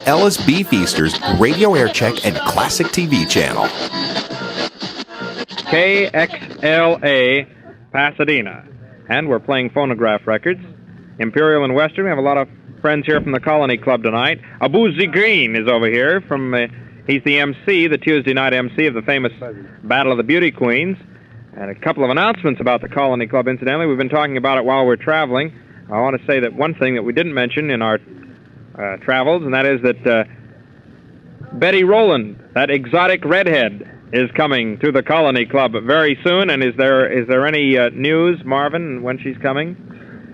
Ellis B. Feaster's Radio Aircheck and Classic TV channel. KXLA, Pasadena. And we're playing phonograph records. Imperial and Western. We have a lot of friends here from the Colony Club tonight. Abuzi Green is over here from... he's the MC, the Tuesday night MC of the famous Battle of the Beauty Queens. And a couple of announcements about the Colony Club, incidentally. We've been talking about it while we're traveling. I want to say that one thing that we didn't mention in our travels, and that is that Betty Rowland, that exotic redhead, is coming to the Colony Club very soon. And is there any news, Marvin, when she's coming?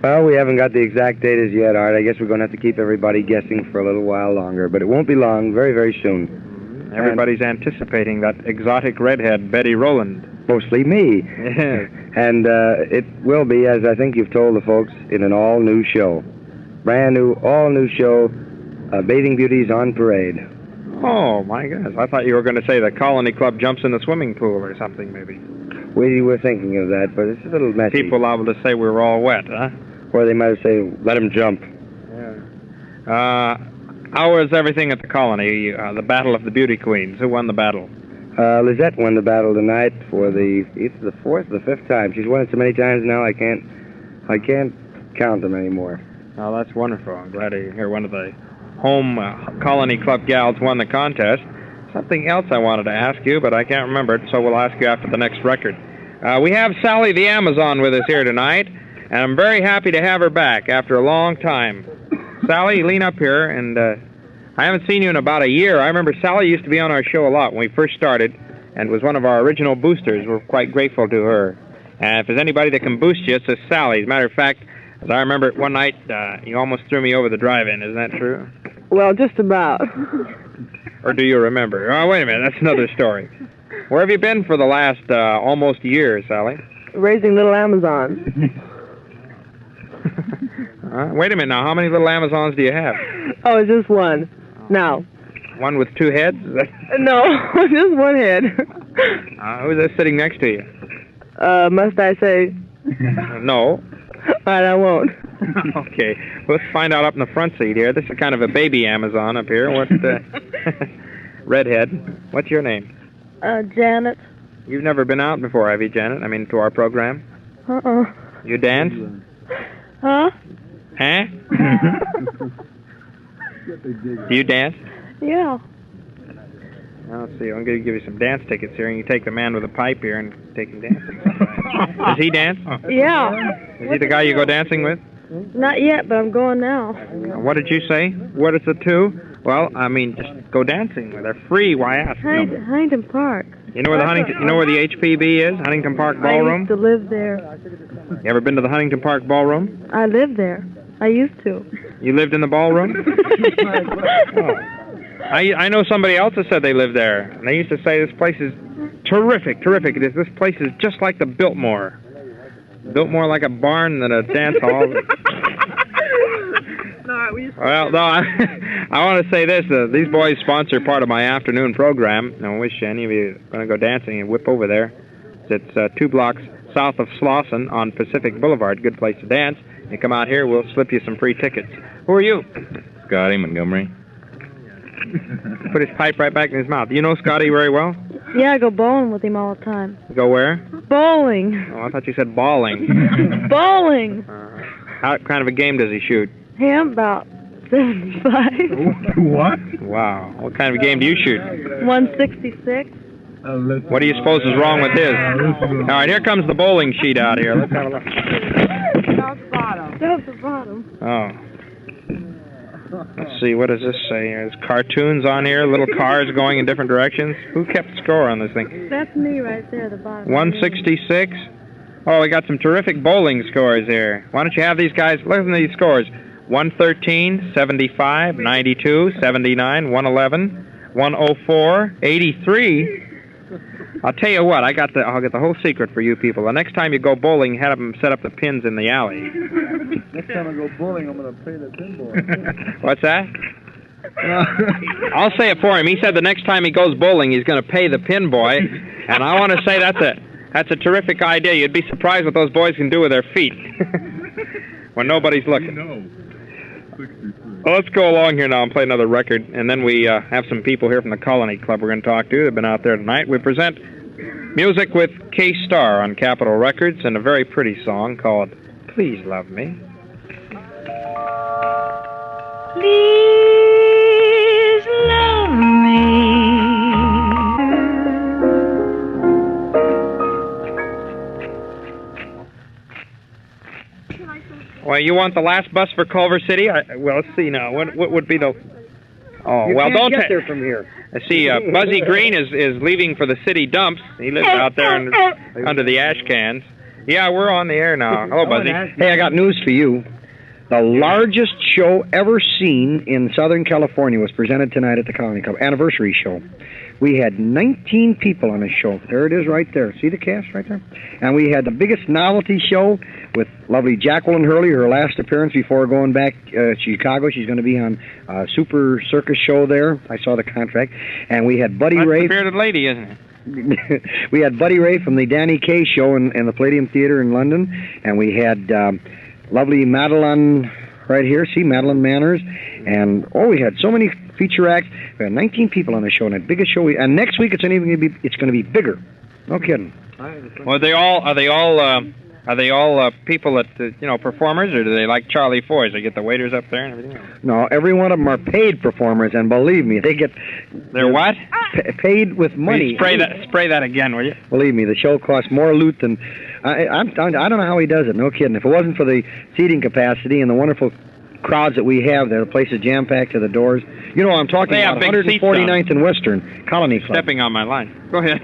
Well, we haven't got the exact date as yet, Art. I guess we're going to have to keep everybody guessing for a little while longer, but it won't be long, very, very soon. Everybody's anticipating that exotic redhead, Betty Rowland. Mostly me. And it will be, as I think you've told the folks, in an all-new show. Brand new, all-new show, Bathing Beauties on Parade. Oh, my goodness. I thought you were going to say the Colony Club jumps in the swimming pool or something, maybe. We were thinking of that, but it's a little messy. People liable to say we're all wet, huh? Or they might say, let him jump. Yeah. How was everything at the Colony, the Battle of the Beauty Queens? Who won the battle? Lizette won the battle tonight for it's the fourth or the fifth time. She's won it so many times now I can't count them anymore. Oh, that's wonderful. I'm glad to hear one of the home Colony Club gals won the contest. Something else I wanted to ask you, but I can't remember it, so we'll ask you after the next record. We have Sally the Amazon with us here tonight, and I'm very happy to have her back after a long time. Sally, lean up here, and I haven't seen you in about a year. I remember Sally used to be on our show a lot when we first started, and was one of our original boosters. We're quite grateful to her. And if there's anybody that can boost you, it's just Sally. As a matter of fact, as I remember one night, you almost threw me over the drive-in. Isn't that true? Well, just about. Or do you remember? Oh, wait a minute. That's another story. Where have you been for the last almost year, Sally? Raising little Amazons. Wait a minute now. How many little Amazons do you have? Oh, it's just one. Now. One with two heads? No, just one head. Who's that sitting next to you? Must I say? No. All right, I won't. Okay. Let's find out up in the front seat here. This is kind of a baby Amazon up here. What? Redhead. What's your name? Janet. You've never been out before, have you, Janet? I mean, to our program? You dance? Huh? Huh? Do you dance? Yeah. Now, let's see. I'm going to give you some dance tickets here, and you take the man with a pipe here and take him dancing. Does he dance? Yeah. Is he the guy you go dancing with? Not yet, but I'm going now. What did you say? What is the two? Well, I mean, just go dancing. They're free. Why ask? Huntington Park. You know where the HPB is? Huntington Park Ballroom? I used to live there. You ever been to the Huntington Park Ballroom? I lived there. I used to. You lived in the ballroom? Oh. I know somebody else that said they lived there. And they used to say this place is terrific, terrific. This place is just like the Biltmore. Built more like a barn than a dance hall. Well, no, I want to say this. These boys sponsor part of my afternoon program. I wish any of you are going to go dancing and whip over there. It's 2 blocks south of Slauson on Pacific Boulevard. Good place to dance. You come out here, we'll slip you some free tickets. Who are you? Scotty Montgomery. Put his pipe right back in his mouth. You know Scotty very well? Yeah, I go bowling with him all the time. Go where? Bowling. Oh, I thought you said bawling. Bowling. How kind of a game does he shoot? Him about 75. What? Wow. What kind of a game do you shoot? 166. What do you suppose is wrong with his? All right, here comes the bowling sheet out here. Let's have a look. Down the bottom. Oh. Let's see, what does this say? There's cartoons on here, little cars going in different directions. Who kept score on this thing? That's me right there, the bottom. 166. Oh, we got some terrific bowling scores here. Why don't you have these guys, listen to these scores. 113, 75, 92, 79, 111, 104, 83. I'll tell you what, I'll get the whole secret for you people. The next time you go bowling, have them set up the pins in the alley. Next time I go bowling, I'm going to pay the pinball. What's that? I'll say it for him. He said the next time he goes bowling, he's going to pay the pin boy. And I want to say that's a terrific idea. You'd be surprised what those boys can do with their feet when nobody's looking. Well, let's go along here now and play another record, and then we have some people here from the Colony Club we're going to talk to. They've been out there tonight. We present music with K-Star on Capitol Records and a very pretty song called Please Love Me. Please love me. Well, you want the last bus for Culver City? Well, let's see now. What would be the... Oh, You well, can't don't get there from here. I see Buzzy Green is leaving for the city dumps. He lives out there under the ash cans. Yeah, we're on the air now. Hello, Buzzy. Hey, I got news for you. The largest show ever seen in Southern California was presented tonight at the Colony Club. Anniversary show. We had 19 people on the show. There it is right there. See the cast right there? And we had the biggest novelty show with lovely Jacqueline Hurley, her last appearance before going back to Chicago. She's going to be on a Super Circus show there. I saw the contract. And we had Buddy That's Ray. the bearded lady, isn't it? We had Buddy Ray from the Danny Kaye show in the Palladium Theater in London. And we had lovely Madeline right here. See, Madeline Manners. And, we had so many feature acts. We had 19 people on the show, and the biggest show. And next week it's going to be bigger. No kidding. Well, are they all people that performers, or do they like Charlie Foy's? They get the waiters up there and everything. No, every one of them are paid performers, and believe me, they get. They're what? Paid with money. Spray that again, will you? Believe me, the show costs more loot than. I don't know how he does it. No kidding. If it wasn't for the seating capacity and the wonderful crowds that we have there, the place is jam-packed to the doors. You know, I'm talking about 149th and Western Colony Club. Stepping on my line. Go ahead.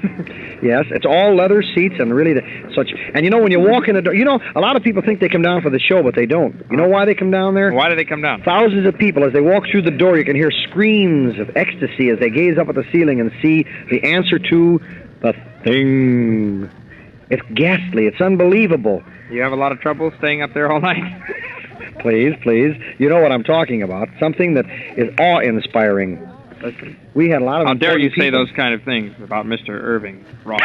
Yes, it's all leather seats and really such. And when you walk in the door, a lot of people think they come down for the show, but they don't. You know why they come down there? Why do they come down? Thousands of people, as they walk through the door, you can hear screams of ecstasy as they gaze up at the ceiling and see the answer to the thing. It's ghastly. It's unbelievable. You have a lot of trouble staying up there all night? Please. You know what I'm talking about. Something that is awe-inspiring. We had a lot of. How dare you say people. those kind of things about Mr. Irving Ross?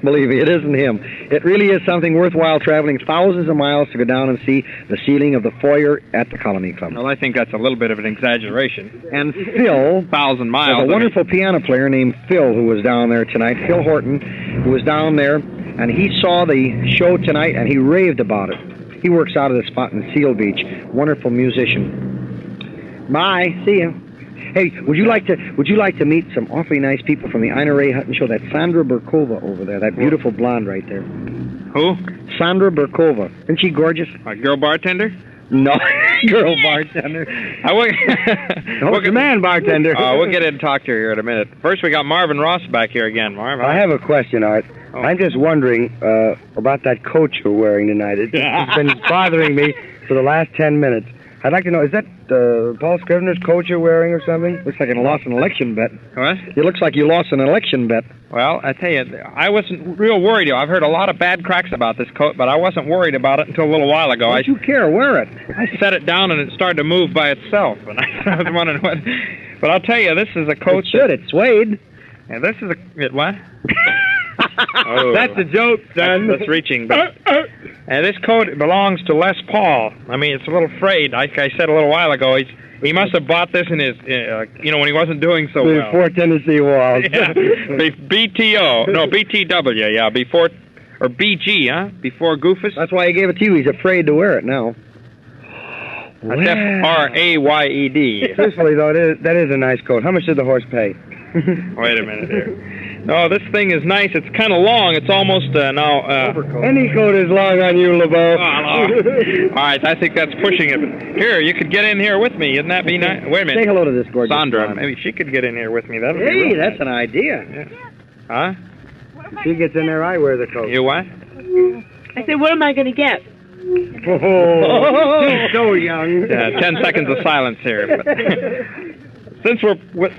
Believe me, it isn't him. It really is something worthwhile traveling thousands of miles to go down and see the ceiling of the foyer at the Colony Club. Well, I think that's a little bit of an exaggeration. And Phil, 1,000 miles. there's a wonderful piano player named Phil who was down there tonight. Phil Horton, who was down there, and he saw the show tonight and he raved about it. He works out of the spot in Seal Beach. Wonderful musician. Bye. See you. Hey, would you like to meet some awfully nice people from the Ina Ray Hutton show? That Sandra Burkova over there, that beautiful blonde right there. Who? Sandra Burkova. Isn't she gorgeous? A girl bartender? No, girl bartender. The man bartender. We'll get in and talk to her here in a minute. First, we got Marvin Ross back here again. Marvin. I have a question, Art. Oh. I'm just wondering about that coat you're wearing tonight. It's been bothering me for the last 10 minutes. I'd like to know, is that Paul Scrivener's coat you're wearing or something? Looks like you lost an election bet. What? It looks like you lost an election bet. Well, I tell you, I wasn't real worried. I've heard a lot of bad cracks about this coat, but I wasn't worried about it until a little while ago. Don't you care? Wear it. I set it down and it started to move by itself. And I was wondering what. But I'll tell you, this is a coat. It should. It's suede. And this is what? Oh, That's a joke, son. That's reaching. But, and this coat belongs to Les Paul. I mean, it's a little frayed. Like I said a little while ago, he must have bought this in his, when he wasn't doing so well. Before Tennessee Walls. Yeah. BTW, yeah, before, or BG, huh? Before Goofus. That's why he gave it to you. He's afraid to wear it now. That's F-R-A-Y-E-D. Truthfully, though, that is a nice coat. How much did the horse pay? Wait a minute here. No, this thing is nice. It's kind of long. It's almost Any coat is long on you, Laboe. All right, I think that's pushing it. Here, you could get in here with me. Isn't that be nice? Wait a minute. Say hello to this gorgeous Sandra. blonde. Maybe she could get in here with me. That'd be Hey, real that's nice. an idea. Yeah. Huh? If she gets in there, I wear the coat. You what? I said, what am I going to get? Oh, she's so young. 10 seconds of silence here. But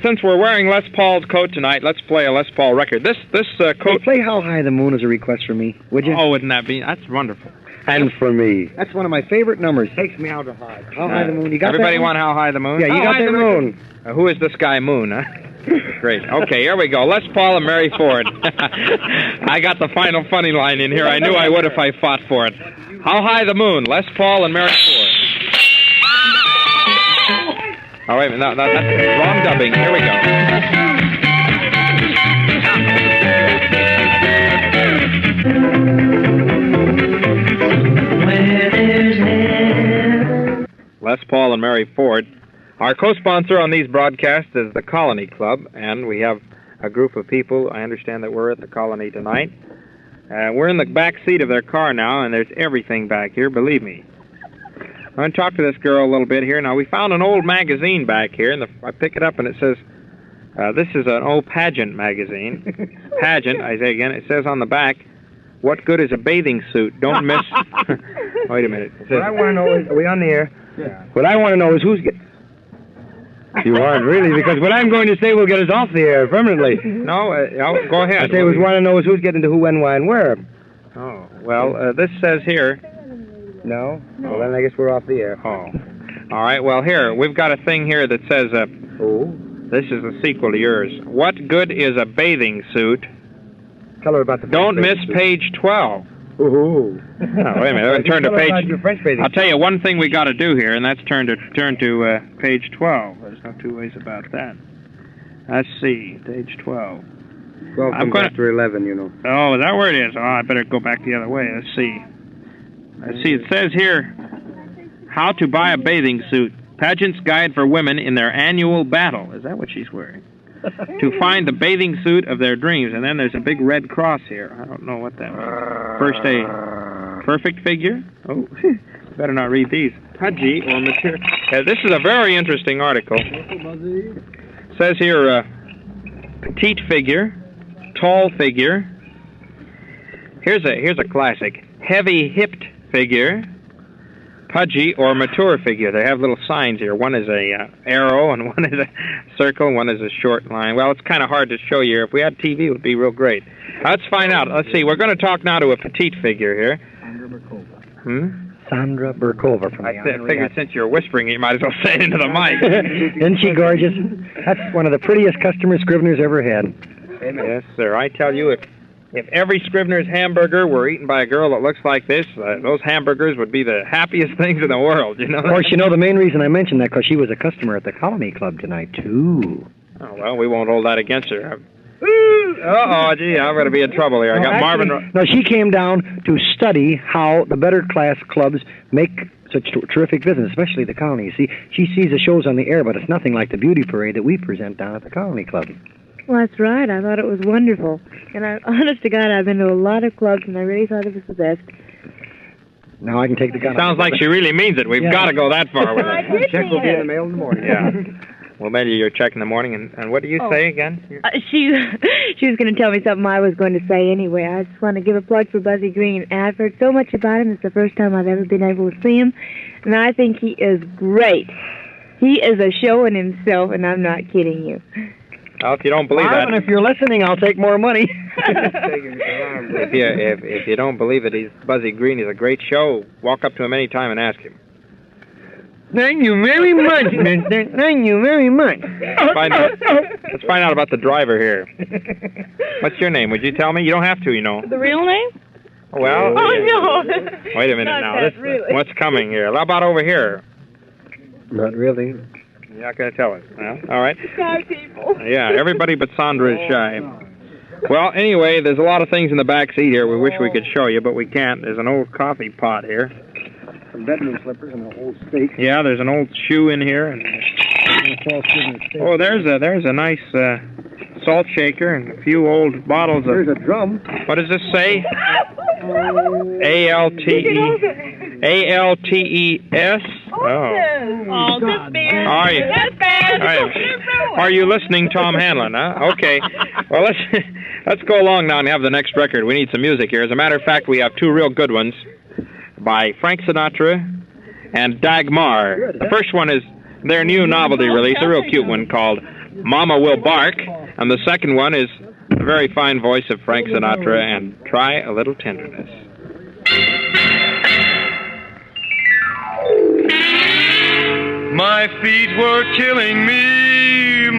since we're wearing Les Paul's coat tonight, let's play a Les Paul record. This Hey, coat. play How High the Moon as a request for me, would you? Oh, wouldn't that be? That's wonderful. And for me. That's one of my favorite numbers. Takes me out to high. How High the Moon. You got Everybody that want How High the Moon? Yeah, you How got High that the moon. Who is this guy, Moon, huh? Great. Okay, here we go. Les Paul and Mary Ford. I got the final funny line in here. I knew I would if I fought for it. How High the Moon, Les Paul and Mary Ford. Oh, wait a minute. No, that's wrong dubbing. Here we go. Les Paul and Mary Ford. Our co-sponsor on these broadcasts is the Colony Club, and we have a group of people, I understand, that were at the Colony tonight. We're in the back seat of their car now, and there's everything back here, believe me. I'm going to talk to this girl a little bit here. Now, we found an old magazine back here, and I pick it up, and it says, this is an old Pageant magazine. Pageant, I say again, it says on the back, what good is a bathing suit? Don't miss... Wait a minute. It says, What I want to know is, are we on the air? Yeah. What I want to know is who's getting... You aren't really, because what I'm going to say will get us off the air permanently. No, go ahead. I say what we want to know is who's getting to who, when, why, and where. Oh, well, this says here... No? Well, then I guess we're off the air. Oh. All right, well, here, we've got a thing here that says, Oh? this is a sequel to yours. What good is a bathing suit? Tell her about the Don't French miss bathing page 12. suit. Ooh. Oh, wait a minute, turn to Tell her page... about your French bathing I'll tell you one thing we got to do here, and that's turn to page 12. There's no two ways about that. Let's see, page 12. 12 I'm comes gonna- after 11, you know. Oh, is that where it is? Oh, I better go back the other way. Let's see. It says here, how to buy a bathing suit. Pageant's Guide for Women in Their Annual Battle. Is that what she's wearing? To find the bathing suit of their dreams. And then there's a big red cross here. I don't know what that means. First a perfect figure. Oh, better not read these. Pudgy or material. This is a very interesting article. It says here, petite figure, tall figure. Here's a classic. Heavy-hipped figure, pudgy or mature figure. They have little signs here. One is a arrow, and one is a circle, and one is a short line. Well, it's kind of hard to show you. If we had TV, it would be real great. Let's find out. Let's see. We're going to talk now to a petite figure here. Sandra Burkova from I figured since you're whispering, you might as well say it into the mic. Isn't she gorgeous? That's one of the prettiest customer Scrivener's ever had. Yes, sir. I tell you, if every Scrivener's hamburger were eaten by a girl that looks like this, those hamburgers would be the happiest things in the world, you know? Of course, you know the main reason I mentioned that because she was a customer at the Colony Club tonight, too. Oh, well, we won't hold that against her. Uh-oh, gee, I'm going to be in trouble here. I got Actually, Marvin... No, she came down to study how the better class clubs make such terrific business, especially the Colony. See, she sees the shows on the air, but it's nothing like the beauty parade that we present down at the Colony Club. Well, that's right. I thought it was wonderful. And honest to God, I've been to a lot of clubs, and I really thought it was the best. Now I can take the gun. Sounds like she really means it. We've got to go that far with it. Check will be in the mail in the morning. Yeah. We'll mail you your check in the morning. And what do you say again? She was going to tell me something I was going to say anyway. I just want to give a plug for Buzzy Green. And I've heard so much about him. It's the first time I've ever been able to see him. And I think he is great. He is a show in himself, and I'm not kidding you. Well, if you don't believe Marvin, that... if you're listening, I'll take more money. If you don't believe it, Buzzy Green is a great show. Walk up to him any time and ask him. Thank you very much, mister. Thank you very much. Let's find out about the driver here. What's your name? Would you tell me? You don't have to, you know. The real name? Well... Oh, no. Wait a minute Not now. that, really. What's coming here? How about over here? Not really. You're not going to tell us. Well, all right. Shy people. Yeah, everybody but Sandra is shy. Well, anyway, there's a lot of things in the back seat here we wish we could show you, but we can't. There's an old coffee pot here. Some bedroom slippers and an old steak. Yeah, there's an old shoe in here. And... Oh, there's a nice salt shaker and a few old bottles of... There's a drum. What does this say? A-L-T-E-S? Oh. Oh, this man. Are you? This man. Are you listening, Tom Hanlon? Huh? Okay. Well, let's go along now and have the next record. We need some music here. As a matter of fact, we have two real good ones by Frank Sinatra and Dagmar. The first one is their new novelty release, a real cute one called Mama Will Bark. And the second one is the very fine voice of Frank Sinatra and Try a Little Tenderness. My feet were killing me.